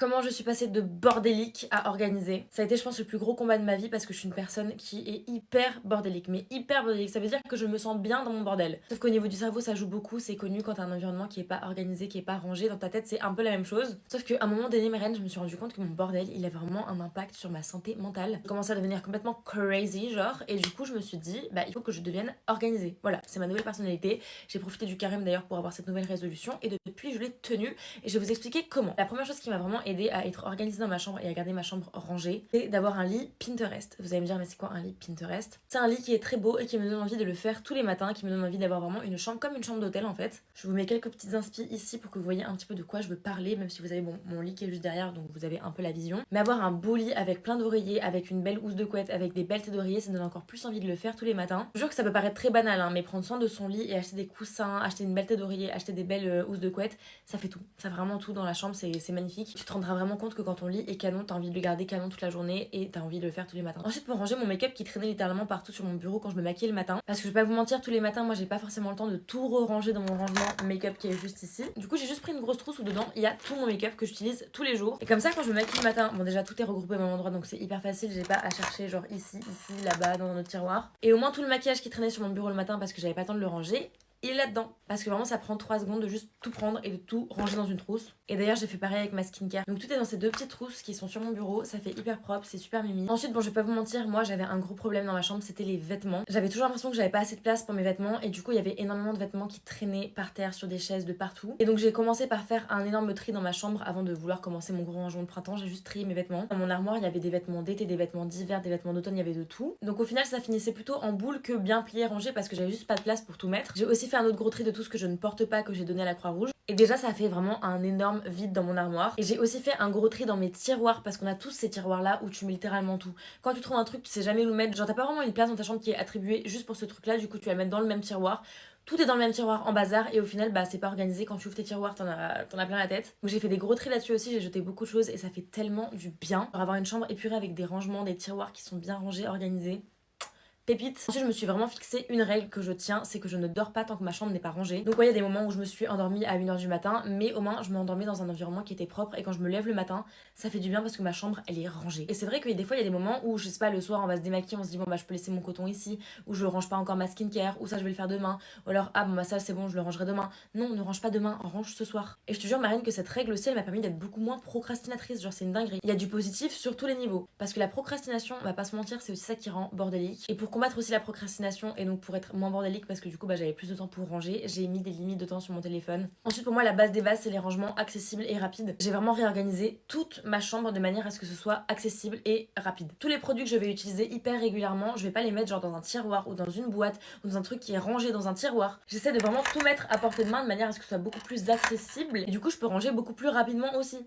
Comment je suis passée de bordélique à organisée. Ça a été, je pense, le plus gros combat de ma vie parce que je suis une personne qui est hyper bordélique. Mais hyper bordélique, ça veut dire que je me sens bien dans mon bordel. Sauf qu'au niveau du cerveau, ça joue beaucoup. C'est connu quand t'as un environnement qui est pas organisé, qui est pas rangé. Dans ta tête, c'est un peu la même chose. Sauf qu'à un moment donné, Mérène, je me suis rendu compte que mon bordel, il a vraiment un impact sur ma santé mentale. J'ai commencé à devenir complètement crazy, genre. Et du coup, je me suis dit, bah, il faut que je devienne organisée. Voilà, c'est ma nouvelle personnalité. J'ai profité du carême d'ailleurs pour avoir cette nouvelle résolution. Et depuis, je l'ai tenue. Et je vais vous expliquer comment. La première chose qui m'a vraiment aidé à être organisée dans ma chambre et à garder ma chambre rangée, c'est d'avoir un lit Pinterest. Vous allez me dire, mais c'est quoi un lit Pinterest? C'est un lit qui est très beau et qui me donne envie de le faire tous les matins, qui me donne envie d'avoir vraiment une chambre comme une chambre d'hôtel en fait. Je vous mets quelques petites inspi ici pour que vous voyez un petit peu de quoi je veux parler, même si vous avez mon lit qui est juste derrière, donc vous avez un peu la vision. Mais avoir un beau lit avec plein d'oreillers, avec une belle housse de couette, avec des belles têtes d'oreiller, ça donne encore plus envie de le faire tous les matins. Je jure que ça peut paraître très banal, hein, mais prendre soin de son lit et acheter des coussins, acheter une belle tête d'oreiller, acheter des belles housses de couette, ça fait tout. Ça fait vraiment tout dans la chambre, c'est magnifique. Tu te rendras vraiment compte que quand ton lit est canon, t'as envie de le garder canon toute la journée et t'as envie de le faire tous les matins. Ensuite, pour ranger mon make-up qui traînait littéralement partout sur mon bureau quand je me maquillais le matin, parce que je vais pas vous mentir, tous les matins, moi j'ai pas forcément le temps de tout ranger dans mon rangement make-up qui est juste ici. Du coup, j'ai juste pris une grosse trousse où dedans il y a tout mon make-up que j'utilise tous les jours. Et comme ça, quand je me maquille le matin, bon, déjà tout est regroupé au même endroit donc c'est hyper facile, j'ai pas à chercher genre ici, là-bas, dans notre tiroir. Et au moins tout le maquillage qui traînait sur mon bureau le matin parce que j'avais pas le temps de le ranger, il est là-dedans. Parce que vraiment, ça prend 3 secondes de juste tout prendre et de tout ranger dans une trousse. Et d'ailleurs, j'ai fait pareil avec ma skincare. Donc tout est dans ces deux petites trousses qui sont sur mon bureau. Ça fait hyper propre, c'est super mimi. Ensuite, bon, je vais pas vous mentir, moi j'avais un gros problème dans ma chambre, c'était les vêtements. J'avais toujours l'impression que j'avais pas assez de place pour mes vêtements. Et du coup, il y avait énormément de vêtements qui traînaient par terre, sur des chaises, de partout. Et donc j'ai commencé par faire un énorme tri dans ma chambre avant de vouloir commencer mon gros rangement de printemps. J'ai juste trié mes vêtements. Dans mon armoire, il y avait des vêtements d'été, des vêtements d'hiver, des vêtements d'automne, il y avait de tout. Donc au final, ça finissait plutôt en boule que bien plié, rangé parce que j'avais juste pas de place pour tout mettre. J'ai aussi fait un autre gros tri de tout ce que je ne porte pas, que j'ai donné à la Croix-Rouge. Et déjà, ça a fait vraiment un énorme vide dans mon armoire. Et j'ai aussi fait un gros tri dans mes tiroirs parce qu'on a tous ces tiroirs là où tu mets littéralement tout. Quand tu trouves un truc, tu sais jamais où le mettre. Genre, t'as pas vraiment une place dans ta chambre qui est attribuée juste pour ce truc là. Du coup, tu vas le mettre dans le même tiroir. Tout est dans le même tiroir en bazar et au final bah c'est pas organisé. Quand tu ouvres tes tiroirs t'en as plein la tête. Donc j'ai fait des gros tris là-dessus aussi, j'ai jeté beaucoup de choses et ça fait tellement du bien. Pour avoir une chambre épurée avec des rangements, des tiroirs qui sont bien rangés, organisés, pépite. Ensuite, je me suis vraiment fixé une règle que je tiens, c'est que je ne dors pas tant que ma chambre n'est pas rangée. Donc, ouais, il y a des moments où je me suis endormie à 1h du matin, mais au moins, je me endormais dans un environnement qui était propre. Et quand je me lève le matin, ça fait du bien parce que ma chambre, elle est rangée. Et c'est vrai que des fois, il y a des moments où, je sais pas, le soir, on va se démaquiller, on se dit, bon, bah, je peux laisser mon coton ici, ou je range pas encore ma skincare, ou ça, je vais le faire demain. Ou alors, ah, bon, bah, ça, c'est bon, je le rangerai demain. Non, ne range pas demain, range ce soir. Et je te jure, Marine, que cette règle aussi, elle m'a permis d'être beaucoup moins procrastinatrice. Genre, c'est une dinguerie. Il y a du positif sur tous les niveaux. Parce que la procrastination, on va pas se mentir, c'est aussi ça qui rend bordélique. Et pour combattre aussi la procrastination, et donc pour être moins bordélique parce que du coup bah, j'avais plus de temps pour ranger, j'ai mis des limites de temps sur mon téléphone. Ensuite pour moi la base des bases c'est les rangements accessibles et rapides. J'ai vraiment réorganisé toute ma chambre de manière à ce que ce soit accessible et rapide. Tous les produits que je vais utiliser hyper régulièrement, je vais pas les mettre genre dans un tiroir ou dans une boîte ou dans un truc qui est rangé dans un tiroir. J'essaie de vraiment tout mettre à portée de main de manière à ce que ce soit beaucoup plus accessible et du coup je peux ranger beaucoup plus rapidement aussi.